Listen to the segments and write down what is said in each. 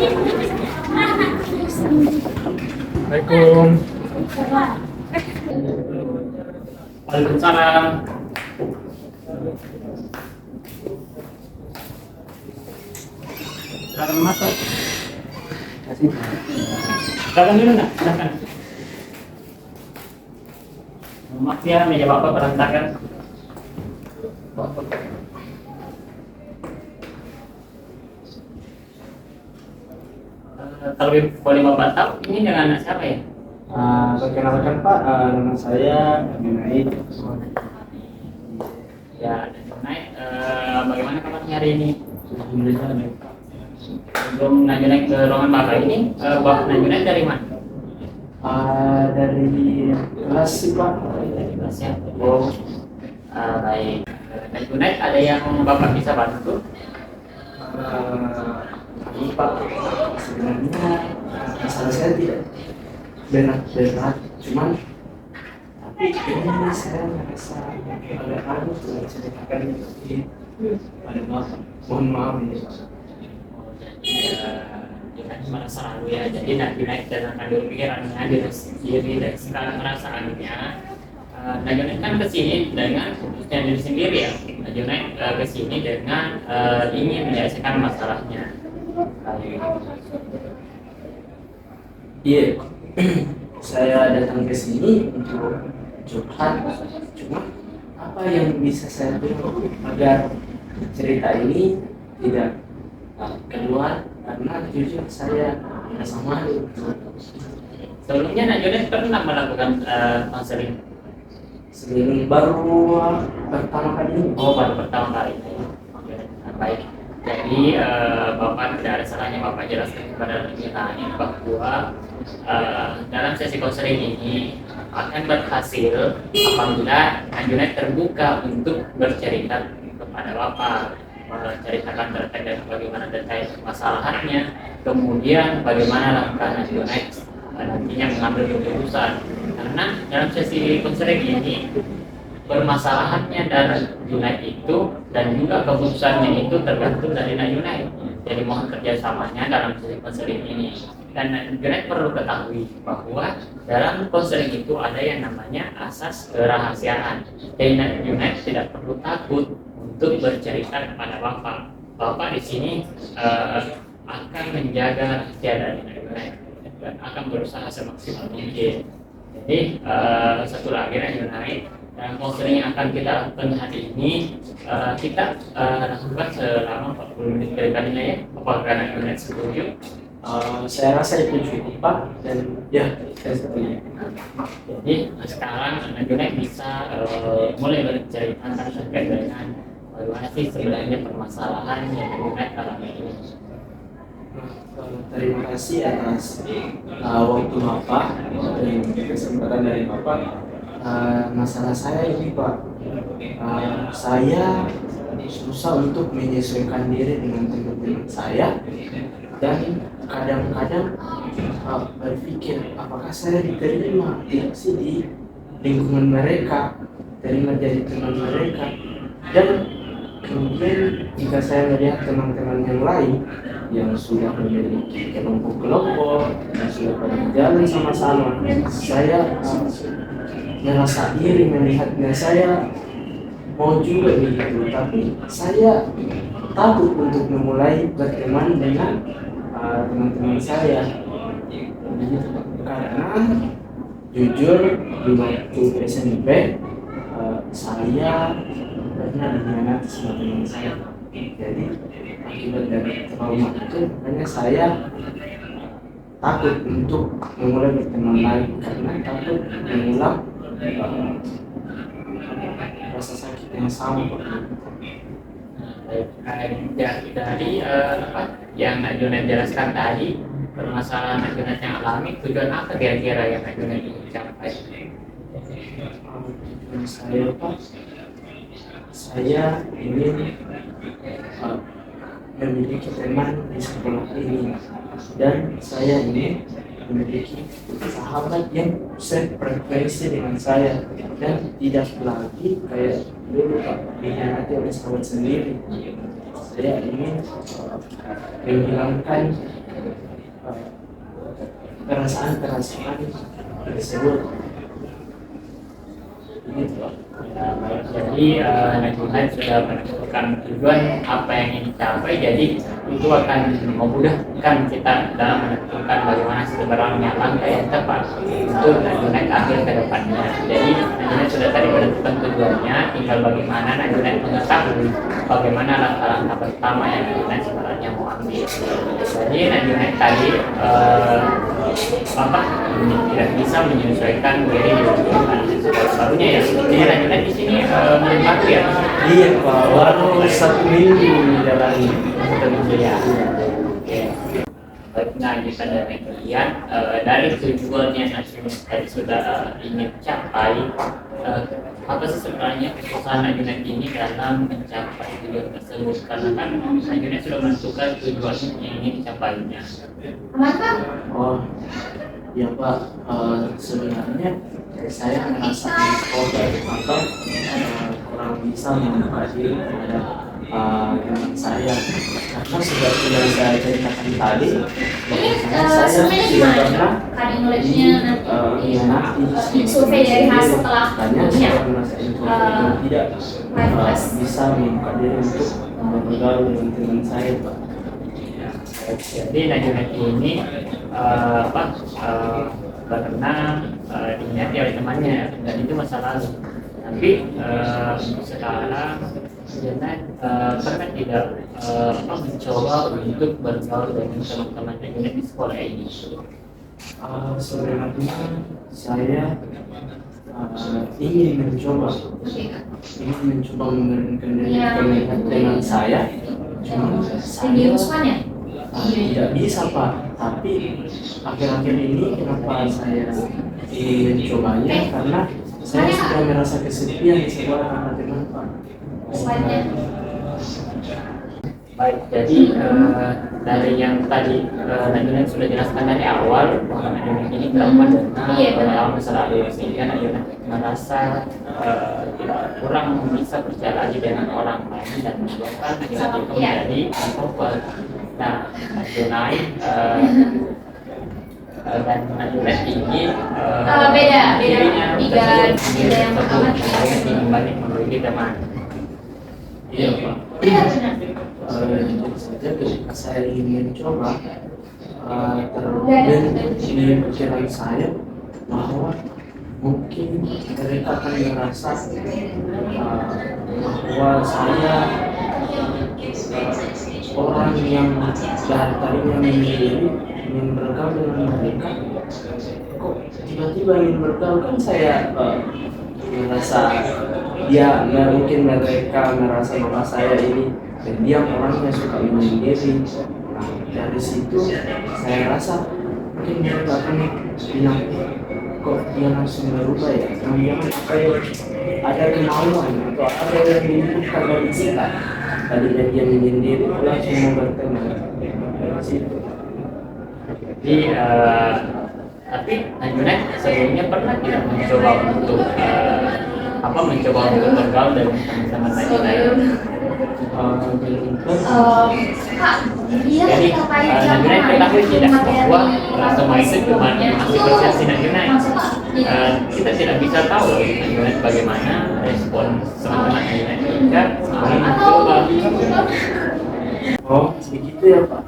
Assalamualaikum. Waalaikumsalam. Silakan masuk. Kasih. Silakan dulu nak, silakan. Maaf ya, meja bapak berantakan. Kalau boleh bapak tahu, ini dengan anak siapa ya? Perkenalkan Pak, nama saya Naik. Ya, naik. Bagaimana kabarnya hari ini? Alhamdulillah baik Pak. Sebelum naik ke ruangan bapak ini, bapak naik dari mana? Dari kelas sih Pak. Dari kelasnya. Oh, baik. Naik ada yang bapak bisa bantu? Ini Pak, sebenarnya masalah saya tidak berat, cuman tapi ini saya merasa agak ragu untuk menceritakan ini pada Bapak. Mohon maaf ini Pak. Jangan merasa ragu ya. Jadi naik dan akan pikirannya diri sendiri dan sekarang perasaannya. Naik kan kesini dengan khususnya diri sendiri ya. Naik kesini dengan ingin menyelesaikan masalahnya. Iya, saya datang ke sini untuk curhat. Cuma apa yang bisa saya beri agar cerita ini tidak keluar, karena jujur saya merasa malu. Sebelumnya Najunet pernah melakukan konseling? Sebelum baru pertama kali ini. Oh, baru pertama kali ini. Baik. Jadi Bapak tidak ada salahnya Bapak jelaskan kepada kita bahwa dalam sesi konseling ini akan berhasil apabila Najunet terbuka untuk bercerita kepada Bapak, menceritakan terkait dengan bagaimana detail permasalahannya, kemudian bagaimana langkah Najunet nantinya mengambil keputusan. Karena dalam sesi konseling ini permasalahannya dari Junaid itu dan juga keputusannya itu tergantung dari Junaid. Jadi mohon kerjasamanya dalam sesi konseling ini. Dan Junaid perlu ketahui bahwa dalam konseling itu ada yang namanya asas kerahasiaan. Jadi Junaid tidak perlu takut untuk bercerita kepada Bapak. Bapak di sini akan menjaga rahasia dari Junaid dan akan berusaha semaksimal mungkin. Jadi satu lagi Junaid, dalam konseling yang akan kita lakukan hari ini kita lakukan selama 40 menit kali-kalinya ya. Apakah Junaid setuju? Saya rasa itu cukup Pak, dan ya saya setuju. Jadi sekarang Junaid bisa mulai bercerita terkait dengan bagaimana sih sebenarnya permasalahan yang Junaid alami ini. Terima kasih atas waktu Bapak dan kesempatan dari Bapak. Masalah saya ini Pak, saya susah untuk menyesuaikan diri dengan teman-teman saya, dan kadang-kadang berpikir apakah saya diterima tidak sih di lingkungan mereka, terima jadi teman mereka. Dan kemudian jika saya melihat teman-teman yang lain yang sudah memiliki kelompok-kelompok yang sudah pada jalan sama-sama, saya merasa iri melihatnya. Saya mau juga begitu, tapi saya takut untuk memulai berteman dengan teman-teman saya begitu, karena jujur di waktu SMP saya pernah dikhianati sama teman saya. Jadi akibat dari trauma itu, makanya saya takut untuk memulai berteman lagi, karena takut mengulang rasa sakit yang sama. Dari apa yang Junaid jelaskan tadi, permasalahan Junaid yang alami, tujuan apa kira-kira yang Junaid ingin capai? Saya Pak, saya ingin memiliki teman di sekolah ini, dan saya ingin memiliki sahabat yang sefrekuensi dengan saya dan tidak lagi kayak dulu Pak, dikhianati oleh sahabat sendiri. Saya ingin menghilangkan perasaan tersebut. Begitu Pak. Nah, baik. Jadi Najunai sudah menentukan tujuan apa yang ingin dicapai, jadi itu akan memudahkan kita dalam menentukan bagaimana sebenarnya langkah yang tepat untuk Najunai ambil ke depannya. Jadi Najunai sudah tadi menentukan tujuannya, tinggal bagaimana Najunai mengetahui bagaimana langkah-langkah pertama yang Najunai sebenarnya mau ambil. Jadi Najunai tadi Bapak tidak bisa menyesuaikan diri di lingkungan sekolah barunya ya. Jadi Najunai di sini belum baru ya. Iya Pak, baru 1 minggu menjalani. Ya. Oke. Baik, nah kita dari kalian dari tujuan yang Najunai tadi sudah ingin capai, apa sih sebenarnya kesusahan Najunai ini dalam mencapai tujuan tersebut? Karena kan Najunai sudah menentukan tujuan yang ingin dicapainya. Oh, ya Pak, sebenarnya saya merasa diskoda atau kurang bisa membuka diri terhadap teman saya, karena seperti yang saya ceritakan tadi, bahwa saya tidak pernah mengkhianati survei dari hasil telah hanya saya merasa tidak bisa membuka diri untuk bergaul dengan teman saya Pak. Jadi Najunai ini berenang diminati oleh temannya dan itu masa lalu. Tapi untuk sekarang Najunai pernah tidak mencoba untuk bergaul dengan teman-teman Najunai di sekolah ini? Sebenarnya saya ingin mencoba mengenalkan dengan saya, cuma saya tidak bisa Pak. Tapi akhir-akhir ini kenapa saya ingin mencobanya, karena saya sudah merasa kesepian di sekolah karena teman Pak. Baik, jadi dari yang tadi Najunai sudah jelaskan dari awal bahwa Najunai ini trauma dengan pengalaman masa lalu, sehingga Najunai merasa tidak kurang bisa percaya lagi dengan orang lain dan menyebabkan Najunai itu menjadi introvert. Nah, Najunai dan Najunai ingin beda dirinya tiga yang pertama ingin balik memiliki teman. Iya Pak. Tentu saja ketika saya ingin mencoba, terbentuk di pikiran saya bahwa mungkin mereka akan merasa bahwa saya orang yang dari tadinya menyendiri ingin bergaul dengan mereka, kok tiba-tiba ingin bergaul, kan saya merasa dia mungkin mereka merasa bahwa saya ini pendiam, orangnya suka menyendiri. Nah, dari situ saya rasa mungkin mereka akan bilang, kok dia langsung berubah ya, jangan-jangan ada kemauan atau ada yang dibutuhkan dari kita. Tadinya dia menyendiri, langsung mau berteman. Dari situ. Jadi tapi Najunai sebelumnya pernah tidak mencoba untuk mencoba untuk bergaul dengan teman-teman Najunai? Jadi Najunai ketahui tidak bahwa semua itu cuma masih persepsi Najunai. Kita tidak bisa tahu Najunai bagaimana respon teman-teman Najunai jika mencoba. Oh, begitu ya Pak.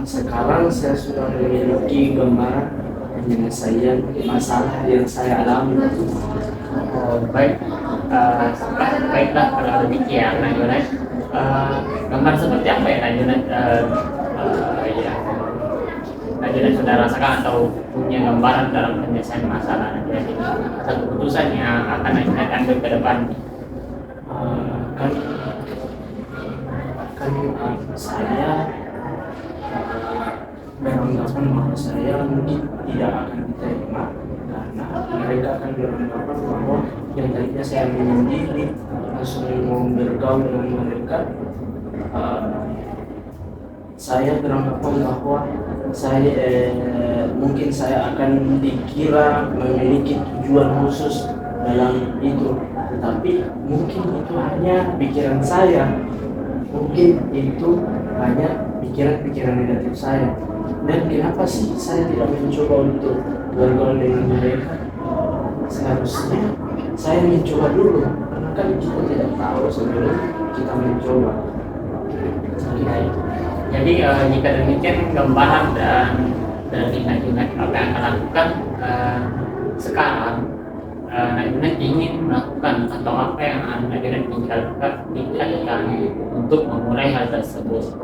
Sekarang saya sudah memiliki gambaran penyelesaian masalah yang saya alami. Oh, baik. Baiklah kalau demikian Najunai. Gambar seperti apa ya Najunai? Najunai sudah rasakan atau punya gambaran dalam penyelesaian masalah Najunai ini? Satu keputusan yang akan Najunai ambil ke depan. Saya beranggapan bahwa saya mungkin tidak akan diterima, karena mereka akan beranggapan bahwa yang tadinya saya menyendiri langsung mau bergaul dengan mereka, saya beranggapan bahwa mungkin saya akan dikira memiliki tujuan khusus dalam itu, tetapi mungkin itu hanya pikiran saya, mungkin itu hanya pikiran-pikiran negatif saya. Dan kenapa sih saya tidak mencoba untuk bergaul dengan mereka? Seharusnya saya mencoba dulu, karena kan kita tidak tahu sebelum kita mencoba. Ya, itu. Jadi jika demikian gambaran dan dari Najunat apa yang akan lakukan sekarang, Najunat ingin melakukan atau apa yang Najunat tingkatkan untuk memulai hal tersebut.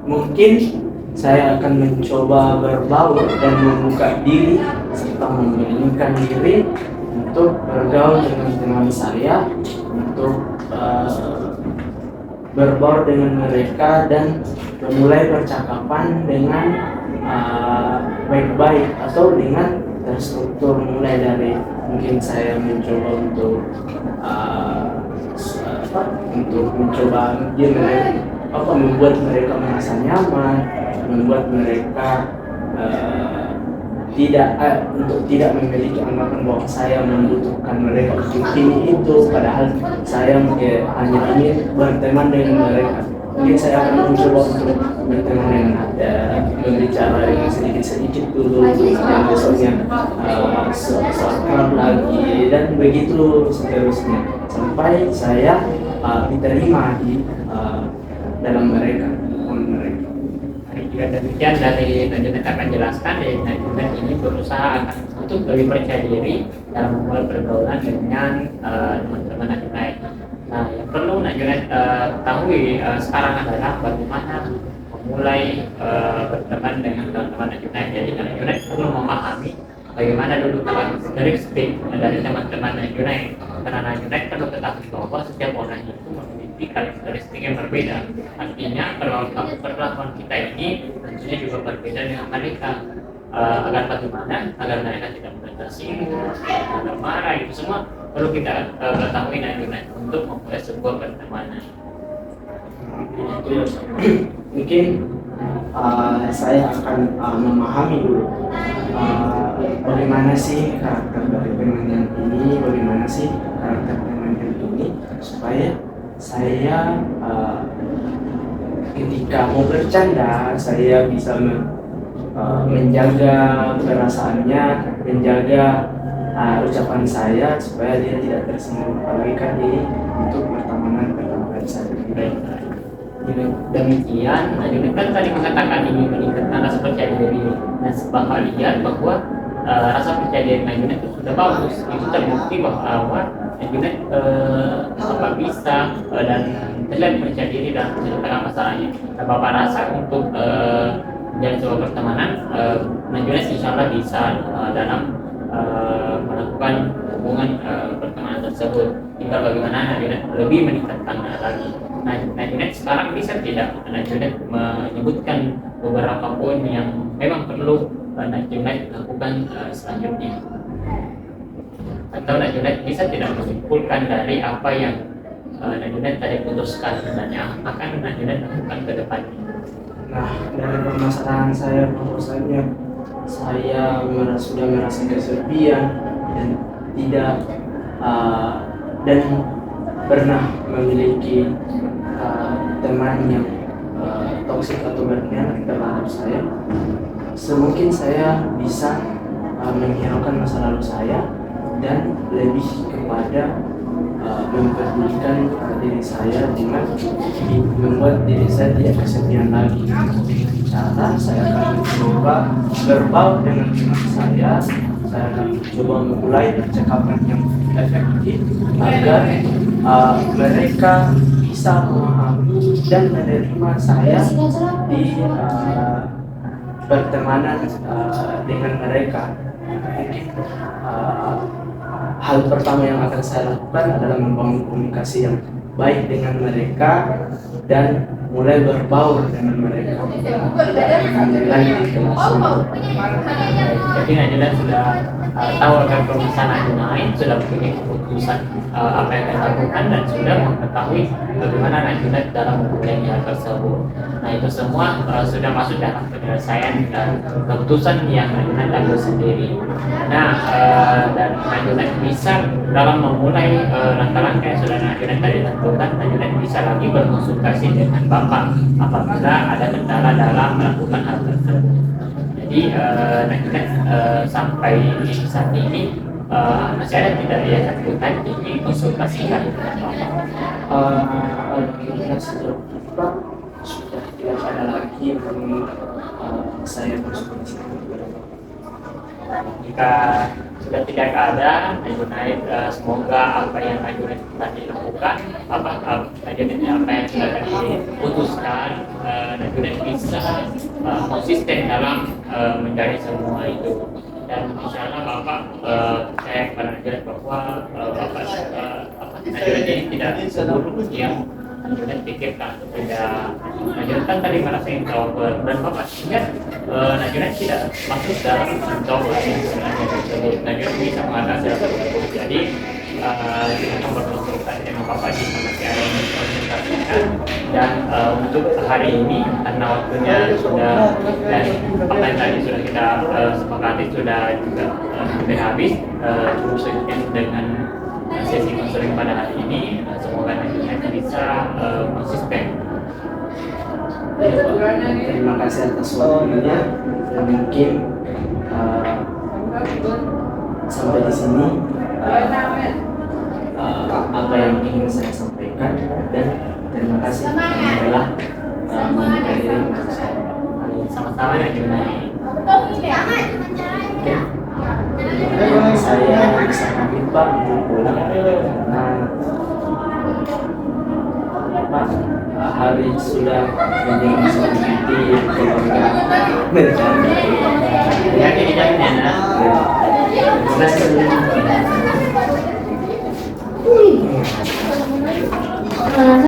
Mungkin saya akan mencoba berbaur dan membuka diri serta memberanikan diri untuk bergaul dengan teman saya, untuk berbaur dengan mereka dan memulai percakapan dengan baik-baik atau dengan terstruktur, mulai dari mungkin saya mencoba untuk mencoba membuat mereka merasa nyaman, membuat mereka tidak memiliki anggapan bahwa saya membutuhkan mereka untuk ini itu, padahal saya hanya ingin berteman dengan mereka. Mungkin saya akan mencoba untuk berteman dengan berbicara dengan sedikit-sedikit dulu, kemudian besoknya seakrab lagi, dan begitu seterusnya sampai saya diterima di dalam mereka. Jika demikian, dari Najunat akan jelaskan, Najunat ini berusaha akan untuk lebih percaya diri dalam memulai pergaulan dengan teman-teman Najunat. Nah, yang perlu Najunat ketahui sekarang adalah bagaimana memulai berteman dengan teman-teman Najunat. Jadi Najunat perlu memahami bagaimana dulu karakteristik dari teman-teman Najunat. Karena Najunat perlu ketahui bahwa setiap orang itu memiliki karakteristik yang berbeda. Artinya perlakuan kita ini tentunya juga berbeda dengan mereka. Agar bagaimana? Agar mereka tidak mudah tersinggung, tidak marah, itu semua perlu kita ketahui Najunat untuk memulai sebuah pertemanan. Mungkin saya akan memahami dulu bagaimana sih karakter dari teman yang ini, bagaimana sih karakter teman yang ini, supaya saya ketika mau bercanda saya bisa menjaga perasaannya, menjaga ucapan saya supaya dia tidak tersinggung. Apalagi kan ini untuk pertemanan saya. Demikian, Najunat kan tadi mengatakan ini meningkatkan rasa percaya diri. Nah, sebagai lihat bahwa rasa percaya diri Najunat itu sudah bagus. Itu terbukti bahwa Najunat bisa dan terlihat percaya diri dalam menyelesaikan masalahnya. Nah, Bapak rasa untuk menjalin sebuah pertemanan, Najunat insya Allah bisa dalam melakukan hubungan pertemanan tersebut. Tinggal bagaimana Najunat lebih meningkatkan lagi. Nah, Najunat sekarang bisa tidak Najunat menyebutkan beberapa poin yang memang perlu Najunat lakukan selanjutnya, atau Najunat bisa tidak menyimpulkan dari apa yang Najunat tadi putuskan dan yang akan Najunat lakukan ke depannya. Nah, dari permasalahan saya bahwasanya saya sudah merasa kesepian dan tidak dan pernah memiliki teman yang toksik atau berkhianat terhadap saya. Semungkin saya bisa menghiraukan masa lalu saya dan lebih kepada memperdulikan diri saya dengan membuat diri saya tidak kesepian lagi. Dengan cara saya akan mencoba berbaur dengan teman saya akan mencoba memulai percakapan yang efektif agar mereka bisa memahami dan menerima saya di pertemanan dengan mereka. Hal pertama yang akan saya lakukan adalah membangun komunikasi yang baik dengan mereka dan mulai berbaur dengan mereka. Lagi di kelas. Jadi Najunat sudah tahu akan perusahaan Najunat sudah punya keputusan apa yang akan dilakukan dan sudah mengetahui bagaimana Najunet dalam memulai hal tersebut. Nah itu semua sudah masuk dalam penyelesaian dan keputusan yang Najunet ambil sendiri. Nah dan Najunet bisa dalam memulai langkah-langkah yang sudah Najunet tadi tentukan, Najunet bisa lagi berkonsultasi dengan Bapak apabila ada kendala dalam melakukan hal tersebut. Jadi Najunet sampai saat ini masih ada tidak ya Najunet ini konsultasikan dengan Bapak. Kita sejauh kita sudah tidak ada lagi yang saya konsultasi kepada Bapak. Jika sudah tidak ada Najunet, semoga apa yang Najunet tadi lakukan, Najunet apa yang sudah tadi putuskan, Najunet bisa konsisten dalam mencari semua itu. Dan insya Allah Bapak saya kepada Najunet bahwa Bapak Najunet ini tidak seburuk yang Najunet pikirkan. Tidak, Najunet kan tadi merasa introvert dan Bapak ingat Najunet tidak masuk dalam introvert yang sebenarnya tersebut. Najunet bisa mengatasi hal tersebut. Jadi kita akan berkonsultasi dengan Bapak di masih ada yang konsultasikan. Dan untuk hari ini karena waktunya sudah dan apa yang tadi sudah kita sepakati sudah juga hampir habis, cukup sekian dengan sesi konseling pada hari ini. Semoga Najunet bisa konsisten. Terima kasih atas waktunya dan mungkin sampai di sini apa yang ingin saya sampaikan, dan terima kasih telah menghadiri saya. Sama-sama Najunet. Saya bisa pamit Pak untuk pulang karena Pak hari sudah menjelang seperti keluarga bencana. Ya, jadi jangan ya. Terima kasih.